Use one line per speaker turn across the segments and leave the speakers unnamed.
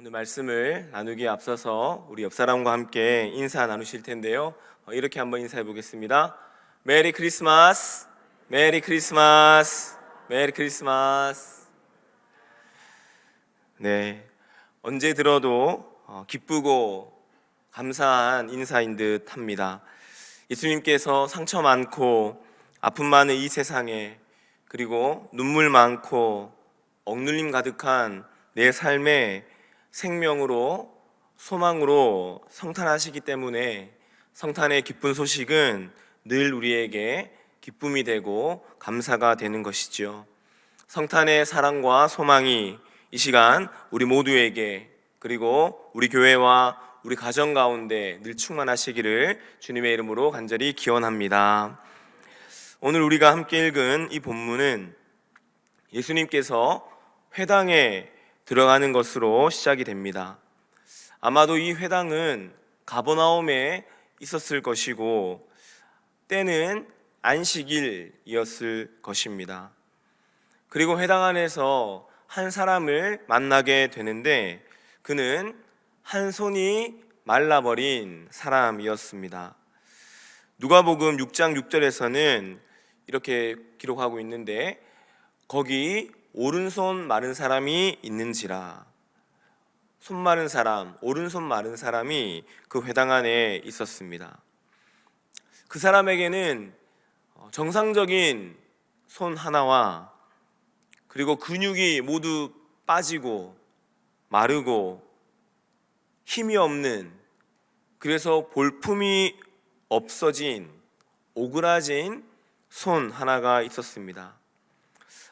오늘 말씀을 나누기에 앞서서 우리 옆 사람과 함께 인사 나누실 텐데요. 이렇게 한번 인사해 보겠습니다. 메리 크리스마스, 메리 크리스마스, 메리 크리스마스. 네, 언제 들어도 기쁘고 감사한 인사인 듯 합니다. 예수님께서 상처 많고 아픔 많은 이 세상에, 그리고 눈물 많고 억눌림 가득한 내 삶에 생명으로 소망으로 성탄하시기 때문에 성탄의 기쁜 소식은 늘 우리에게 기쁨이 되고 감사가 되는 것이죠. 성탄의 사랑과 소망이 이 시간 우리 모두에게, 그리고 우리 교회와 우리 가정 가운데 늘 충만하시기를 주님의 이름으로 간절히 기원합니다. 오늘 우리가 함께 읽은 이 본문은 예수님께서 회당에 들어가는 것으로 시작이 됩니다. 아마도 이 회당은 가버나움에 있었을 것이고 때는 안식일이었을 것입니다. 그리고 회당 안에서 한 사람을 만나게 되는데 그는 한 손이 말라버린 사람이었습니다. 누가복음 6장 6절에서는 이렇게 기록하고 있는데, 거기 오른손 마른 사람이 있는지라. 손 마른 사람, 오른손 마른 사람이 그 회당 안에 있었습니다. 그 사람에게는 정상적인 손 하나와 그리고 근육이 모두 빠지고 마르고 힘이 없는, 그래서 볼품이 없어진 오그라진 손 하나가 있었습니다.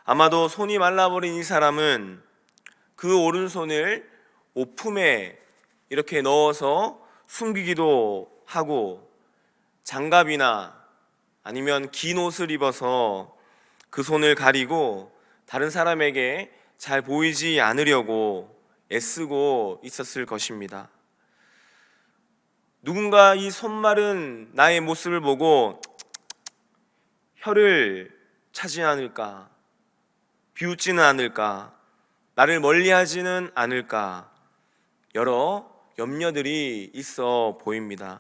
아마도 손이 말라버린 이 사람은 그 오른손을 옷품에 이렇게 넣어서 숨기기도 하고 장갑이나 아니면 긴 옷을 입어서 그 손을 가리고 다른 사람에게 잘 보이지 않으려고 애쓰고 있었을 것입니다. 누군가 이 손 마른 나의 모습을 보고 혀를 차지 않을까, 비웃지는 않을까, 나를 멀리하지는 않을까, 여러 염려들이 있어 보입니다.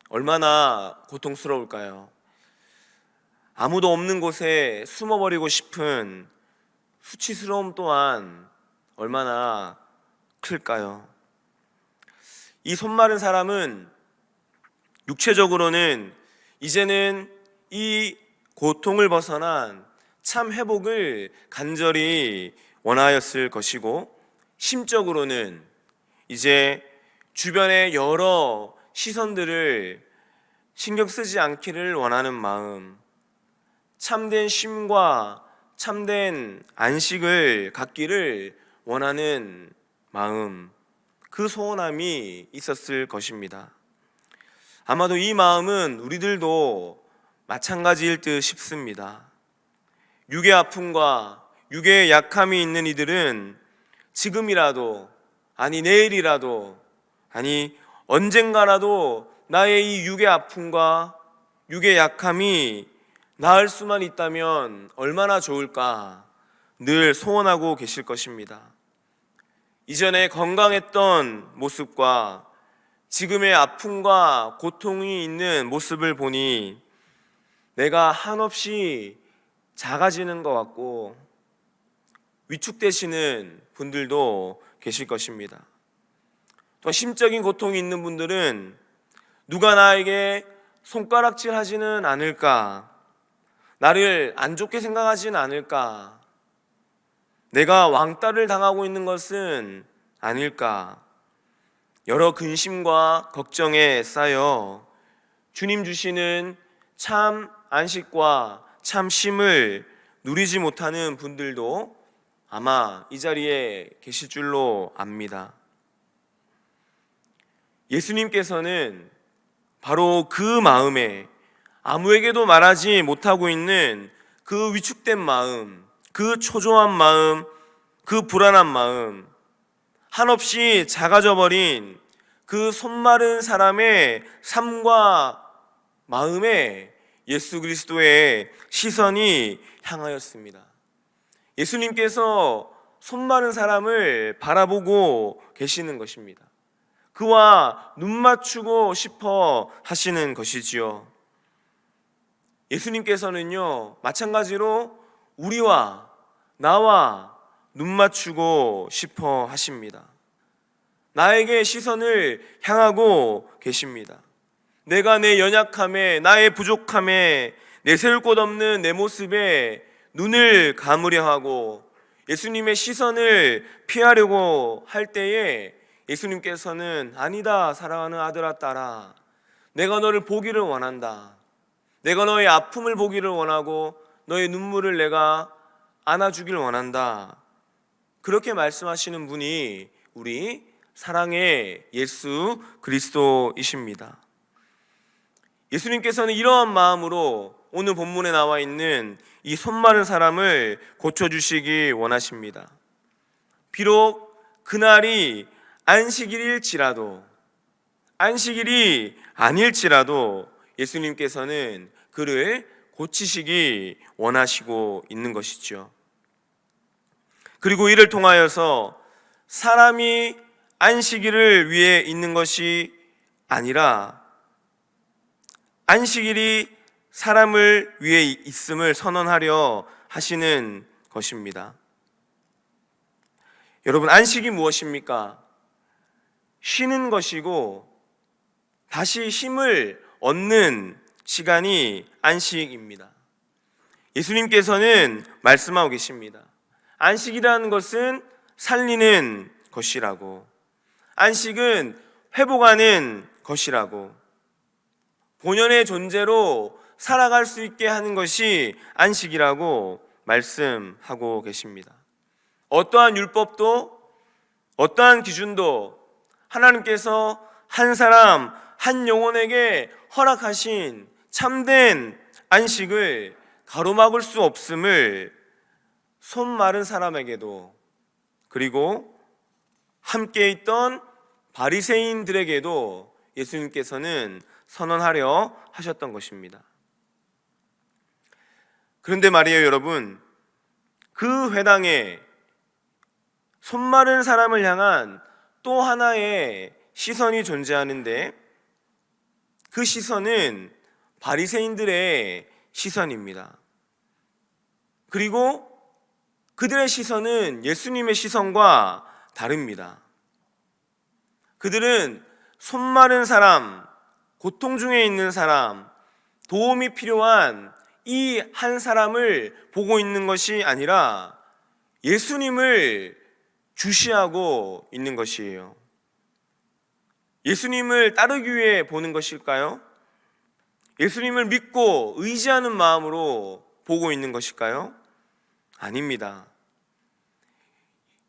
얼마나 고통스러울까요? 아무도 없는 곳에 숨어버리고 싶은 수치스러움 또한 얼마나 클까요? 이 손 마른 사람은 육체적으로는 이제는 이 고통을 벗어난 참 회복을 간절히 원하였을 것이고, 심적으로는 이제 주변의 여러 시선들을 신경 쓰지 않기를 원하는 마음, 참된 쉼과 참된 안식을 갖기를 원하는 마음, 그 소원함이 있었을 것입니다. 아마도 이 마음은 우리들도 마찬가지일 듯 싶습니다. 육의 아픔과 육의 약함이 있는 이들은 지금이라도, 아니 내일이라도, 아니 언젠가라도 나의 이 육의 아픔과 육의 약함이 나을 수만 있다면 얼마나 좋을까 늘 소원하고 계실 것입니다. 이전에 건강했던 모습과 지금의 아픔과 고통이 있는 모습을 보니 내가 한없이 작아지는 것 같고 위축되시는 분들도 계실 것입니다. 또 심적인 고통이 있는 분들은 누가 나에게 손가락질 하지는 않을까, 나를 안 좋게 생각하지는 않을까, 내가 왕따를 당하고 있는 것은 아닐까, 여러 근심과 걱정에 쌓여 주님 주시는 참 안식과 참 쉼을 누리지 못하는 분들도 아마 이 자리에 계실 줄로 압니다. 예수님께서는 바로 그 마음에, 아무에게도 말하지 못하고 있는 그 위축된 마음, 그 초조한 마음, 그 불안한 마음, 한없이 작아져 버린 그 손 마른 사람의 삶과 마음에 예수 그리스도의 시선이 향하였습니다. 예수님께서 손 마른 사람을 바라보고 계시는 것입니다. 그와 눈 맞추고 싶어 하시는 것이지요. 예수님께서는요, 마찬가지로 우리와 나와 눈 맞추고 싶어 하십니다. 나에게 시선을 향하고 계십니다. 내가 내 연약함에, 나의 부족함에, 내세울 곳 없는 내 모습에 눈을 감으려 하고 예수님의 시선을 피하려고 할 때에 예수님께서는 아니다, 사랑하는 아들아, 딸아, 내가 너를 보기를 원한다. 내가 너의 아픔을 보기를 원하고 너의 눈물을 내가 안아주길 원한다. 그렇게 말씀하시는 분이 우리 사랑의 예수 그리스도이십니다. 예수님께서는 이러한 마음으로 오늘 본문에 나와 있는 이 손 마른 사람을 고쳐주시기 원하십니다. 비록 그날이 안식일일지라도, 안식일이 아닐지라도 예수님께서는 그를 고치시기 원하시고 있는 것이죠. 그리고 이를 통하여서 사람이 안식일을 위해 있는 것이 아니라 안식일이 사람을 위해 있음을 선언하려 하시는 것입니다. 여러분, 안식이 무엇입니까? 쉬는 것이고 다시 힘을 얻는 시간이 안식입니다. 예수님께서는 말씀하고 계십니다. 안식이라는 것은 살리는 것이라고, 안식은 회복하는 것이라고, 본연의 존재로 살아갈 수 있게 하는 것이 안식이라고 말씀하고 계십니다. 어떠한 율법도 어떠한 기준도 하나님께서 한 사람 한 영혼에게 허락하신 참된 안식을 가로막을 수 없음을 손 마른 사람에게도, 그리고 함께 있던 바리새인들에게도 예수님께서는 선언하려 하셨던 것입니다. 그런데 말이에요, 여러분, 그 회당에 손 마른 사람을 향한 또 하나의 시선이 존재하는데 그 시선은 바리새인들의 시선입니다. 그리고 그들의 시선은 예수님의 시선과 다릅니다. 그들은 손 마른 사람, 고통 중에 있는 사람, 도움이 필요한 이 한 사람을 보고 있는 것이 아니라 예수님을 주시하고 있는 것이에요. 예수님을 따르기 위해 보는 것일까요? 예수님을 믿고 의지하는 마음으로 보고 있는 것일까요? 아닙니다.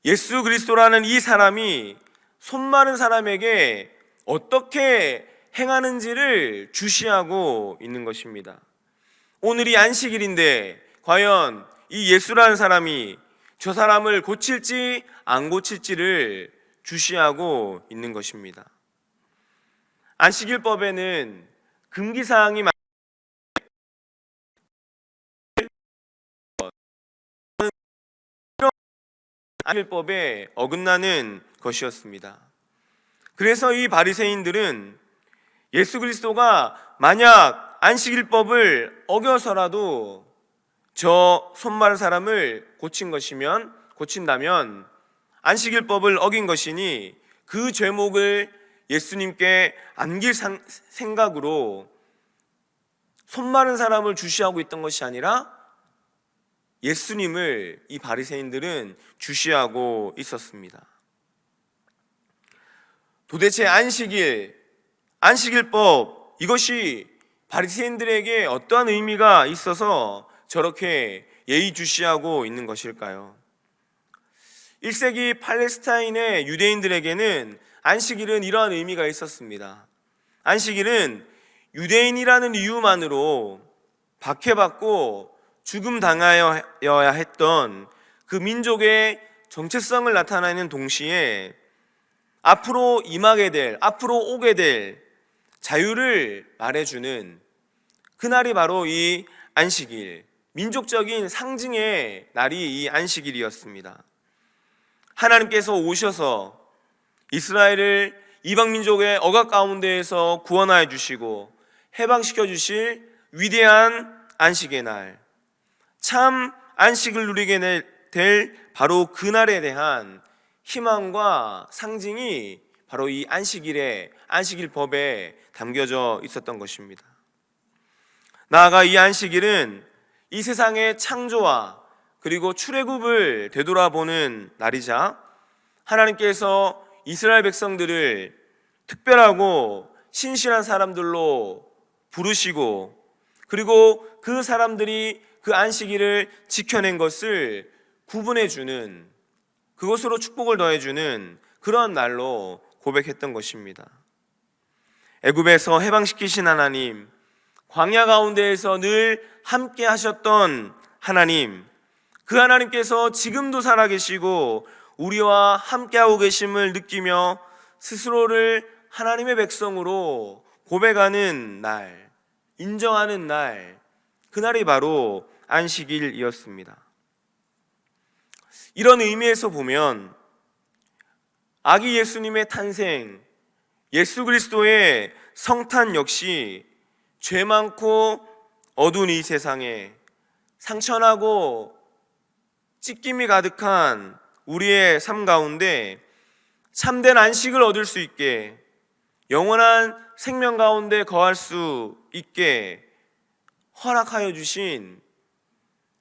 예수 그리스도라는 이 사람이 손 마른 사람에게 어떻게 행하는지를 주시하고 있는 것입니다. 오늘이 안식일인데 과연 이 예수라는 사람이 저 사람을 고칠지 안 고칠지를 주시하고 있는 것입니다. 안식일법에는 금기사항이 안식일법에 어긋나는 것이었습니다. 그래서 이 바리새인들은 예수 그리스도가 만약 안식일법을 어겨서라도 저 손 마른 사람을 고친다면 안식일법을 어긴 것이니 그 죄목을 예수님께 안길 생각으로 손 마른 사람을 주시하고 있던 것이 아니라 예수님을 이 바리새인들은 주시하고 있었습니다. 도대체 안식일법 이것이 바리새인들에게 어떠한 의미가 있어서 저렇게 예의주시하고 있는 것일까요? 1세기 팔레스타인의 유대인들에게는 안식일은 이러한 의미가 있었습니다. 안식일은 유대인이라는 이유만으로 박해받고 죽음 당하여야 했던 그 민족의 정체성을 나타내는 동시에 앞으로 임하게 될, 앞으로 오게 될 자유를 말해주는 그날이 바로 이 안식일, 민족적인 상징의 날이 이 안식일이었습니다. 하나님께서 오셔서 이스라엘을 이방 민족의 억압 가운데에서 구원하여 주시고 해방시켜 주실 위대한 안식의 날, 참 안식을 누리게 될 바로 그날에 대한 희망과 상징이 바로 이 안식일법에 담겨져 있었던 것입니다. 나아가 이 안식일은 이 세상의 창조와 그리고 출애굽을 되돌아보는 날이자 하나님께서 이스라엘 백성들을 특별하고 신실한 사람들로 부르시고 그리고 그 사람들이 그 안식일을 지켜낸 것을 구분해주는, 그것으로 축복을 더해주는 그런 날로 고백했던 것입니다. 애굽에서 해방시키신 하나님, 광야 가운데에서 늘 함께 하셨던 하나님, 그 하나님께서 지금도 살아계시고 우리와 함께하고 계심을 느끼며 스스로를 하나님의 백성으로 고백하는 날, 인정하는 날, 그날이 바로 안식일이었습니다. 이런 의미에서 보면 아기 예수님의 탄생, 예수 그리스도의 성탄 역시 죄 많고 어두운 이 세상에 상처나고 찢김이 가득한 우리의 삶 가운데 참된 안식을 얻을 수 있게, 영원한 생명 가운데 거할 수 있게 허락하여 주신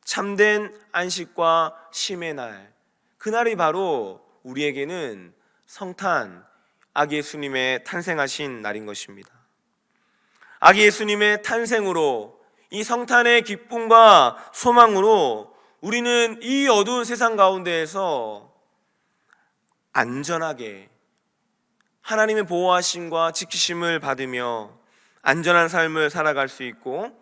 참된 안식과 쉼의 날, 그날이 바로 우리에게는 성탄, 아기 예수님의 탄생하신 날인 것입니다. 아기 예수님의 탄생으로, 이 성탄의 기쁨과 소망으로 우리는 이 어두운 세상 가운데에서 안전하게 하나님의 보호하심과 지키심을 받으며 안전한 삶을 살아갈 수 있고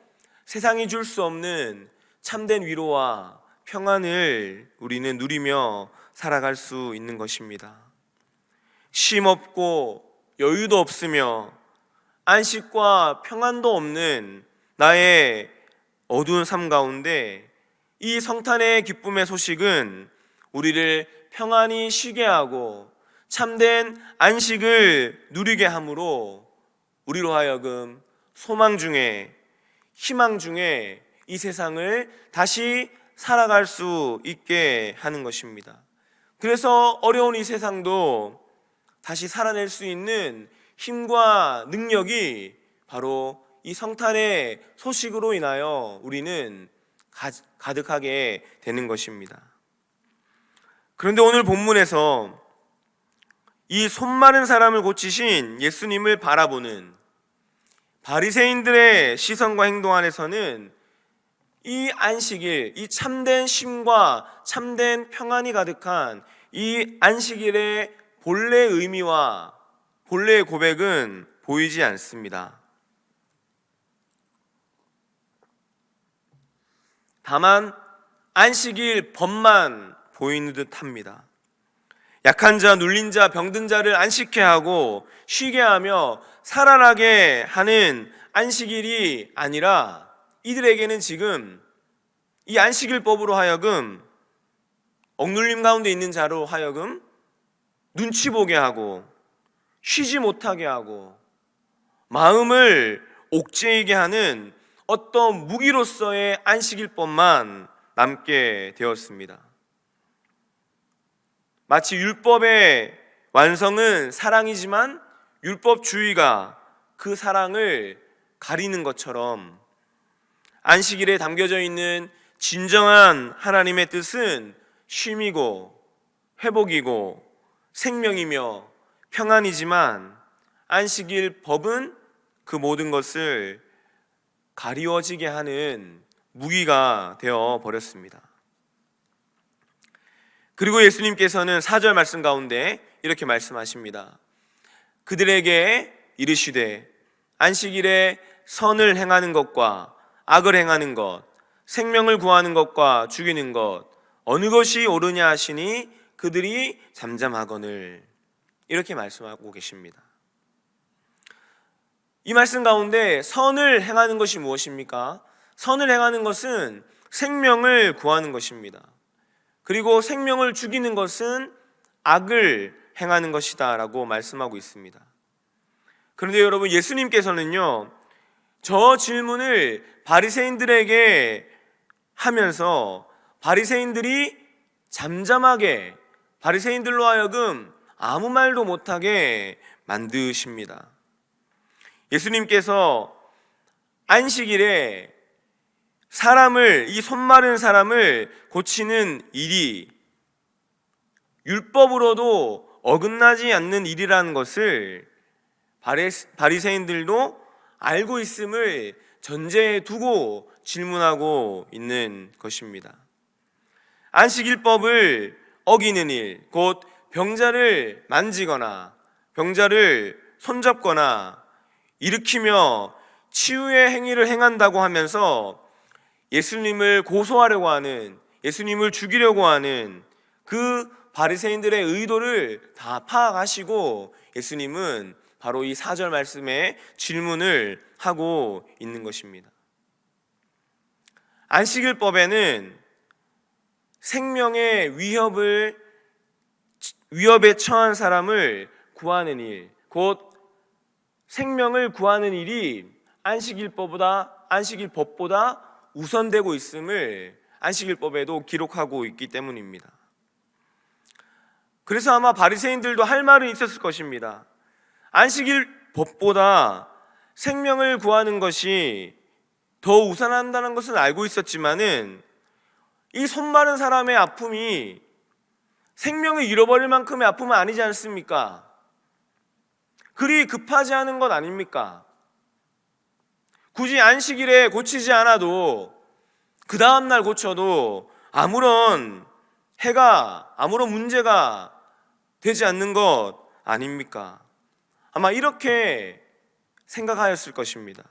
세상이 줄 수 없는 참된 위로와 평안을 우리는 누리며 살아갈 수 있는 것입니다. 쉼 없고 여유도 없으며 안식과 평안도 없는 나의 어두운 삶 가운데 이 성탄의 기쁨의 소식은 우리를 평안히 쉬게 하고 참된 안식을 누리게 함으로 우리로 하여금 소망 중에, 희망 중에 이 세상을 다시 살아갈 수 있게 하는 것입니다. 그래서 어려운 이 세상도 다시 살아낼 수 있는 힘과 능력이 바로 이 성탄의 소식으로 인하여 우리는 가득하게 되는 것입니다. 그런데 오늘 본문에서 이 손 마른 사람을 고치신 예수님을 바라보는 바리새인들의 시선과 행동 안에서는 이 안식일, 이 참된 쉼과 참된 평안이 가득한 이 안식일의 본래의 의미와 본래의 고백은 보이지 않습니다. 다만 안식일 법만 보이는 듯합니다. 약한 자, 눌린 자, 병든 자를 안식케 하고 쉬게 하며 살아나게 하는 안식일이 아니라 이들에게는 지금 이 안식일법으로 하여금 억눌림 가운데 있는 자로 하여금 눈치 보게 하고 쉬지 못하게 하고 마음을 옥죄이게 하는 어떤 무기로서의 안식일법만 남게 되었습니다. 마치 율법의 완성은 사랑이지만 율법주의가 그 사랑을 가리는 것처럼 안식일에 담겨져 있는 진정한 하나님의 뜻은 쉼이고 회복이고 생명이며 평안이지만 안식일 법은 그 모든 것을 가리워지게 하는 무기가 되어 버렸습니다. 그리고 예수님께서는 4절 말씀 가운데 이렇게 말씀하십니다. 그들에게 이르시되 안식일에 선을 행하는 것과 악을 행하는 것, 생명을 구하는 것과 죽이는 것 어느 것이 옳으냐 하시니 그들이 잠잠하거늘, 이렇게 말씀하고 계십니다. 이 말씀 가운데 선을 행하는 것이 무엇입니까? 선을 행하는 것은 생명을 구하는 것입니다. 그리고 생명을 죽이는 것은 악을 행하는 것이다 라고 말씀하고 있습니다. 그런데 여러분, 예수님께서는요, 저 질문을 바리새인들에게 하면서 바리새인들이 잠잠하게, 바리새인들로 하여금 아무 말도 못하게 만드십니다. 예수님께서 안식일에 이 손 마른 사람을 고치는 일이 율법으로도 어긋나지 않는 일이라는 것을 바리새인들도 알고 있음을 전제해 두고 질문하고 있는 것입니다. 안식일법을 어기는 일, 곧 병자를 만지거나 병자를 손잡거나 일으키며 치유의 행위를 행한다고 하면서 예수님을 고소하려고 하는, 예수님을 죽이려고 하는 그 바리새인들의 의도를 다 파악하시고 예수님은 바로 이 4절 말씀에 질문을 하고 있는 것입니다. 안식일법에는 생명의 위협에 처한 사람을 구하는 일, 곧 생명을 구하는 일이 안식일법보다 우선되고 있음을 안식일법에도 기록하고 있기 때문입니다. 그래서 아마 바리새인들도 할 말은 있었을 것입니다. 안식일법보다 생명을 구하는 것이 더 우선한다는 것을 알고 있었지만은 이 손 마른 사람의 아픔이 생명을 잃어버릴 만큼의 아픔은 아니지 않습니까? 그리 급하지 않은 것 아닙니까? 굳이 안식일에 고치지 않아도 그 다음날 고쳐도 아무런 문제가 되지 않는 것 아닙니까? 아마 이렇게 생각하였을 것입니다.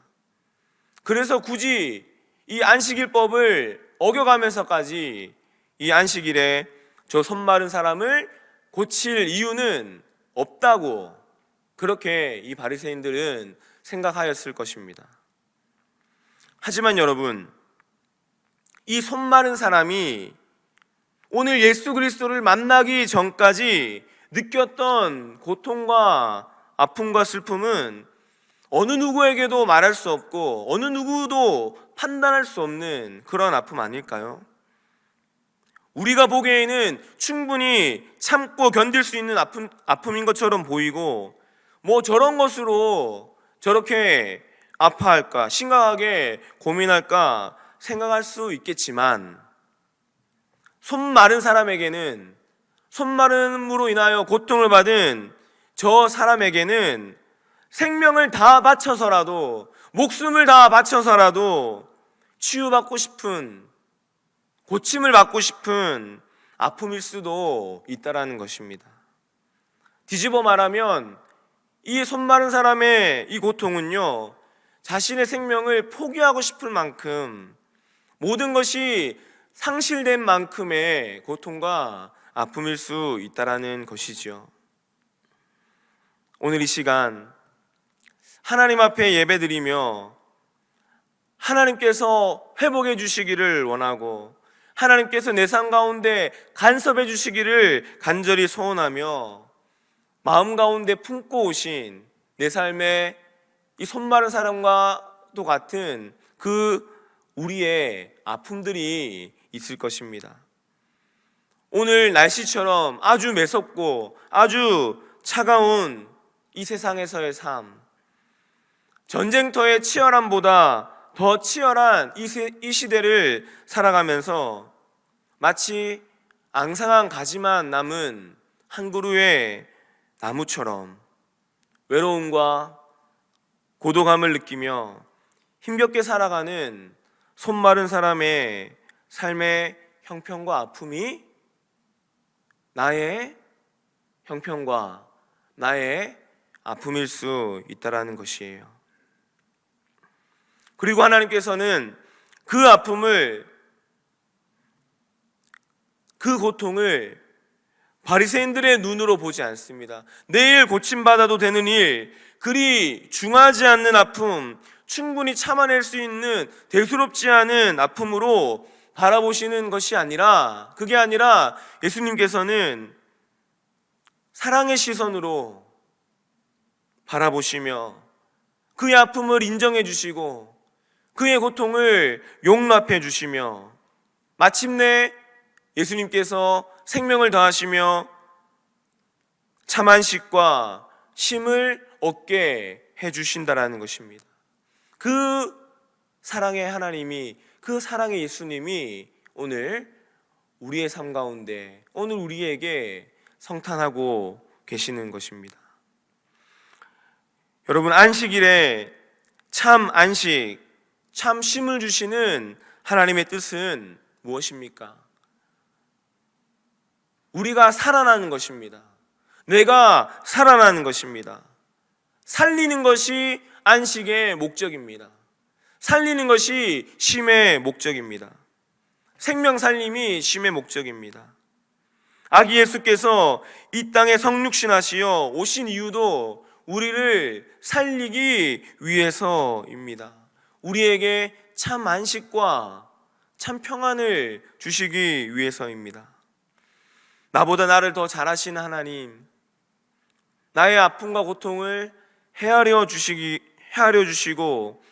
그래서 굳이 이 안식일법을 어겨가면서까지 이 안식일에 저 손 마른 사람을 고칠 이유는 없다고 그렇게 이 바리새인들은 생각하였을 것입니다. 하지만 여러분, 이 손 마른 사람이 오늘 예수 그리스도를 만나기 전까지 느꼈던 고통과 아픔과 슬픔은 어느 누구에게도 말할 수 없고 어느 누구도 판단할 수 없는 그런 아픔 아닐까요? 우리가 보기에는 충분히 참고 견딜 수 있는 아픔인 것처럼 보이고, 뭐 저런 것으로 저렇게 아파할까, 심각하게 고민할까 생각할 수 있겠지만, 손 마른 사람에게는, 손 마름으로 인하여 고통을 받은 저 사람에게는 생명을 다 바쳐서라도, 목숨을 다 바쳐서라도 치유받고 싶은, 고침을 받고 싶은 아픔일 수도 있다라는 것입니다. 뒤집어 말하면 이 손 마른 사람의 이 고통은요, 자신의 생명을 포기하고 싶을 만큼, 모든 것이 상실된 만큼의 고통과 아픔일 수 있다라는 것이지요. 오늘 이 시간 하나님 앞에 예배드리며 하나님께서 회복해 주시기를 원하고, 하나님께서 내 삶 가운데 간섭해 주시기를 간절히 소원하며, 마음 가운데 품고 오신 내 삶의 이 손 마른 사람과도 같은 그 우리의 아픔들이 있을 것입니다. 오늘 날씨처럼 아주 매섭고 아주 차가운 이 세상에서의 삶, 전쟁터의 치열함보다 더 치열한 이 시대를 살아가면서 마치 앙상한 가지만 남은 한 그루의 나무처럼 외로움과 고독함을 느끼며 힘겹게 살아가는 손 마른 사람의 삶의 형편과 아픔이 나의 형편과 나의 아픔일 수 있다라는 것이에요. 그리고 하나님께서는 그 아픔을, 그 고통을 바리새인들의 눈으로 보지 않습니다. 내일 고침받아도 되는 일, 그리 중하지 않는 아픔, 충분히 참아낼 수 있는 대수롭지 않은 아픔으로 바라보시는 것이 아니라, 그게 아니라 예수님께서는 사랑의 시선으로 바라보시며 그의 아픔을 인정해 주시고 그의 고통을 용납해 주시며 마침내 예수님께서 생명을 다하시며 참 안식과 쉼을 얻게 해 주신다라는 것입니다. 그 사랑의 하나님이, 그 사랑의 예수님이 오늘 우리의 삶 가운데, 오늘 우리에게 성탄하고 계시는 것입니다. 여러분, 안식일에 참 안식, 참 쉼을 주시는 하나님의 뜻은 무엇입니까? 우리가 살아나는 것입니다. 내가 살아나는 것입니다. 살리는 것이 안식의 목적입니다. 살리는 것이 쉼의 목적입니다. 생명 살림이 쉼의 목적입니다. 아기 예수께서 이 땅에 성육신하시어 오신 이유도 우리를 살리기 위해서입니다. 우리에게 참 안식과 참 평안을 주시기 위해서입니다. 나보다 나를 더 잘 아시는 하나님, 나의 아픔과 고통을 헤아려 주시고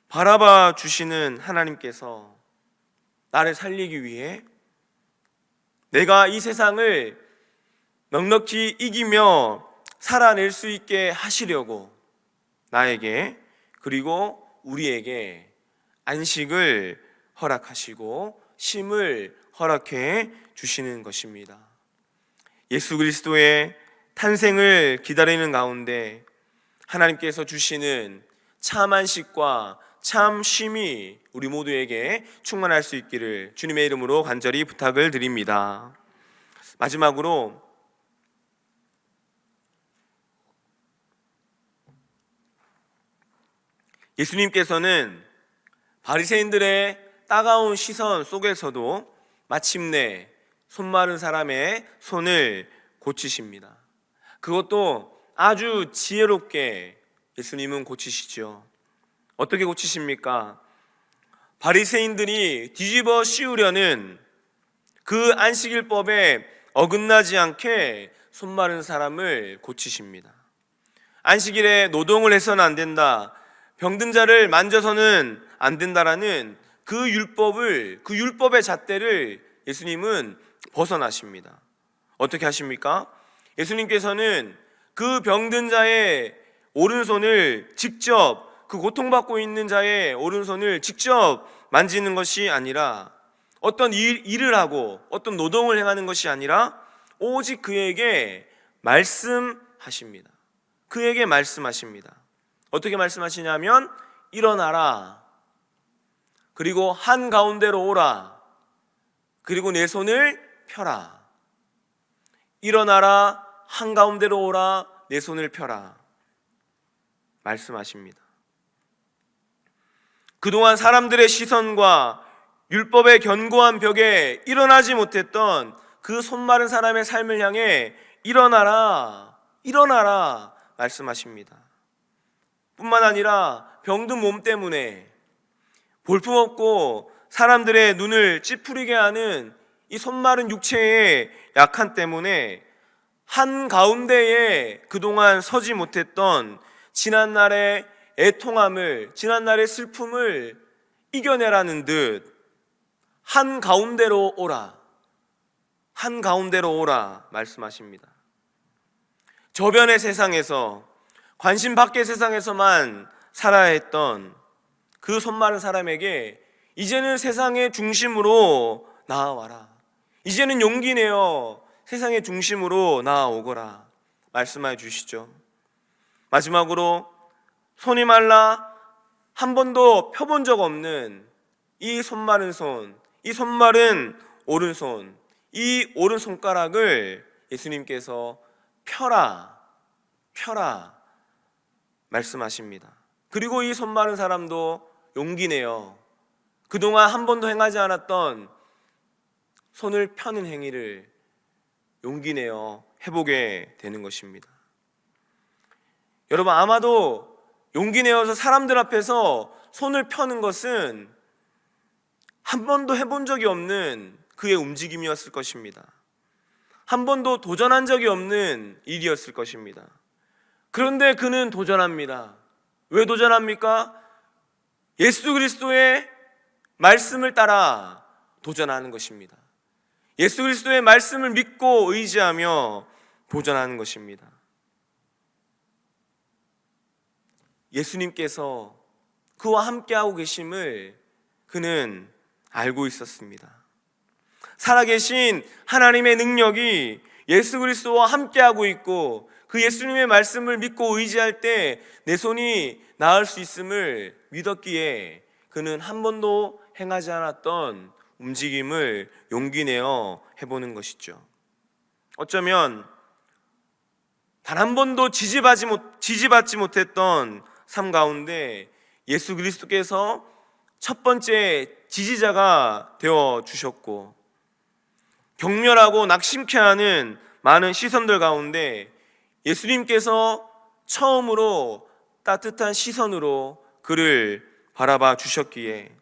바라봐 주시는 하나님께서 나를 살리기 위해 내가 이 세상을 넉넉히 이기며 살아낼 수 있게 하시려고 나에게, 그리고 우리에게 안식을 허락하시고 쉼을 허락해 주시는 것입니다. 예수 그리스도의 탄생을 기다리는 가운데 하나님께서 주시는 참 안식과 참 쉼이 우리 모두에게 충만할 수 있기를 주님의 이름으로 간절히 부탁을 드립니다. 마지막으로 예수님께서는 바리새인들의 따가운 시선 속에서도 마침내 손 마른 사람의 손을 고치십니다. 그것도 아주 지혜롭게 예수님은 고치시죠. 어떻게 고치십니까? 바리새인들이 뒤집어 씌우려는 그 안식일법에 어긋나지 않게 손 마른 사람을 고치십니다. 안식일에 노동을 해서는 안 된다, 병든 자를 만져서는 안 된다라는 그 율법의 잣대를 예수님은 벗어나십니다. 어떻게 하십니까? 예수님께서는 그 병든 자의 오른손을 직접, 그 고통받고 있는 자의 오른손을 직접 만지는 것이 아니라, 어떤 일을 하고 어떤 노동을 행하는 것이 아니라 오직 그에게 말씀하십니다. 그에게 말씀하십니다. 어떻게 말씀하시냐면, 일어나라, 그리고 한가운데로 오라, 그리고 내 손을 펴라. 일어나라, 한가운데로 오라, 내 손을 펴라 말씀하십니다. 그동안 사람들의 시선과 율법의 견고한 벽에 일어나지 못했던 그 손 마른 사람의 삶을 향해 일어나라, 일어나라 말씀하십니다. 뿐만 아니라 병든 몸 때문에 볼품없고 사람들의 눈을 찌푸리게 하는 이 손 마른 육체의 약한 때문에 한가운데에 그동안 서지 못했던 지난날의 애통함을, 지난날의 슬픔을 이겨내라는 듯 한가운데로 오라, 한가운데로 오라 말씀하십니다. 저변의 세상에서, 관심 밖의 세상에서만 살아야 했던 그 손 마른 사람에게 이제는 세상의 중심으로 나아와라, 이제는 용기 내어 세상의 중심으로 나아오거라 말씀해 주시죠. 마지막으로 손이 말라 한 번도 펴본 적 없는 이 손 마른 손, 이 손 마른 오른손, 이 오른손가락을 예수님께서 펴라, 펴라 말씀하십니다. 그리고 이 손 마른 사람도 용기 내어 그동안 한 번도 행하지 않았던 손을 펴는 행위를 용기 내어 해보게 되는 것입니다. 여러분, 아마도 용기 내어서 사람들 앞에서 손을 펴는 것은 한 번도 해본 적이 없는 그의 움직임이었을 것입니다. 한 번도 도전한 적이 없는 일이었을 것입니다. 그런데 그는 도전합니다. 왜 도전합니까? 예수 그리스도의 말씀을 따라 도전하는 것입니다. 예수 그리스도의 말씀을 믿고 의지하며 도전하는 것입니다. 예수님께서 그와 함께하고 계심을 그는 알고 있었습니다. 살아계신 하나님의 능력이 예수 그리스도와 함께하고 있고 그 예수님의 말씀을 믿고 의지할 때 내 손이 나을 수 있음을 믿었기에 그는 한 번도 행하지 않았던 움직임을 용기 내어 해보는 것이죠. 어쩌면 단 한 번도 지지받지 못했던 삶 가운데 예수 그리스도께서 첫 번째 지지자가 되어 주셨고, 격렬하고 낙심케 하는 많은 시선들 가운데 예수님께서 처음으로 따뜻한 시선으로 그를 바라봐 주셨기에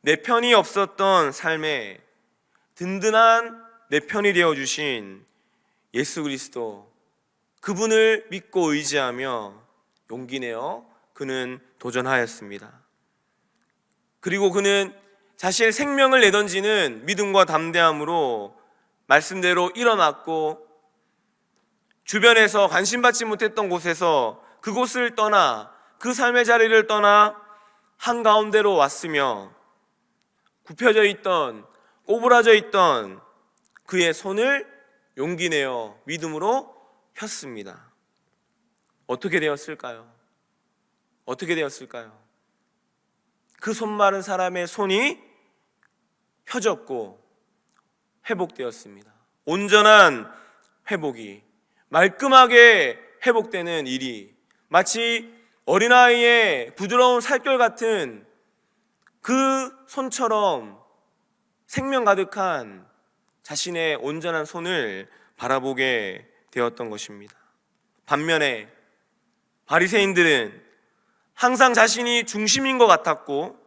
내 편이 없었던 삶에 든든한 내 편이 되어 주신 예수 그리스도, 그분을 믿고 의지하며 용기 내어 그는 도전하였습니다. 그리고 그는 자신의 생명을 내던지는 믿음과 담대함으로 말씀대로 일어났고, 주변에서 관심받지 못했던 곳에서 그곳을 떠나 그 삶의 자리를 떠나 한가운데로 왔으며, 굽혀져 있던 꼬부라져 있던 그의 손을 용기 내어 믿음으로 폈습니다. 어떻게 되었을까요? 어떻게 되었을까요? 그 손 마른 사람의 손이 펴졌고 회복되었습니다. 온전한 회복이, 말끔하게 회복되는 일이 마치 어린아이의 부드러운 살결 같은 그 손처럼 생명 가득한 자신의 온전한 손을 바라보게 되었던 것입니다. 반면에 바리새인들은 항상 자신이 중심인 것 같았고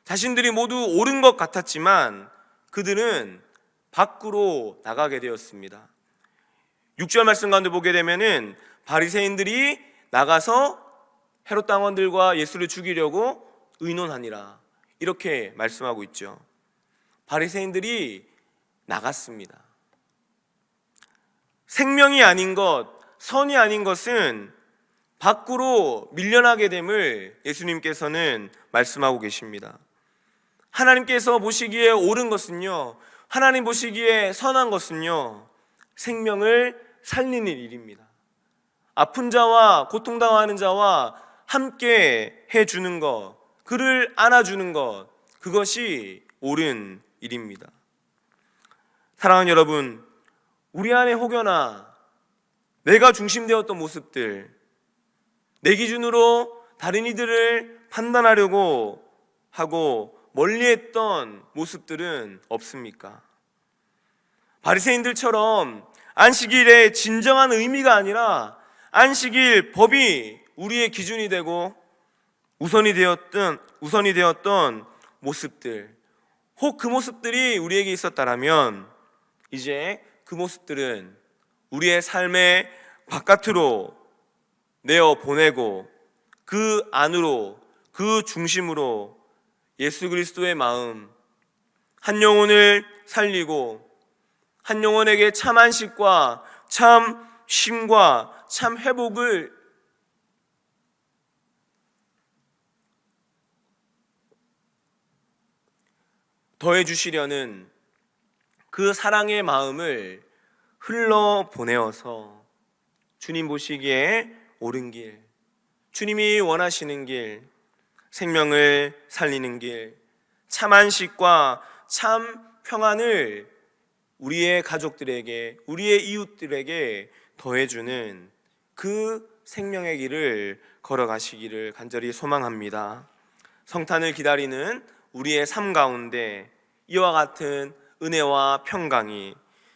자신들이 모두 옳은 것 같았지만 그들은 밖으로 나가게 되었습니다. 6절 말씀 가운데 보게 되면은 바리새인들이 나가서 헤롯 당원들과 예수를 죽이려고 의논하니라, 이렇게 말씀하고 있죠. 바리새인들이 나갔습니다. 생명이 아닌 것, 선이 아닌 것은 밖으로 밀려나게 됨을 예수님께서는 말씀하고 계십니다. 하나님께서 보시기에 옳은 것은요, 하나님 보시기에 선한 것은요, 생명을 살리는 일입니다. 아픈 자와 고통당하는 자와 함께 해주는 것, 그를 안아주는 것, 그것이 옳은 일입니다. 사랑하는 여러분, 우리 안에 혹여나 내가 중심되었던 모습들, 내 기준으로 다른 이들을 판단하려고 하고 멀리했던 모습들은 없습니까? 바리새인들처럼 안식일의 진정한 의미가 아니라 안식일 법이 우리의 기준이 되고 우선이 되었던 모습들, 혹 그 모습들이 우리에게 있었다라면 이제 그 모습들은 우리의 삶의 바깥으로 내어 보내고 그 안으로, 그 중심으로 예수 그리스도의 마음, 한 영혼을 살리고 한 영혼에게 참 안식과 참 쉼과 참 회복을 더해 주시려는 그 사랑의 마음을 흘러 보내어서 주님 보시기에 옳은 길, 주님이 원하시는 길, 생명을 살리는 길, 참 안식과 참 평안을 우리의 가족들에게, 우리의 이웃들에게 더해주는 그 생명의 길을 걸어가시기를 간절히 소망합니다. 성탄을 기다리는 우리의 삶 가운데 이와 같은 은혜와 평강이,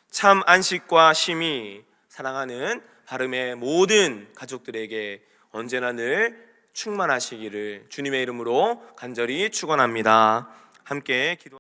참 안식과 쉼이 사랑하는 바름의 모든 가족들에게 언제나 늘 충만하시기를 주님의 이름으로 간절히 축원합니다. 함께 기도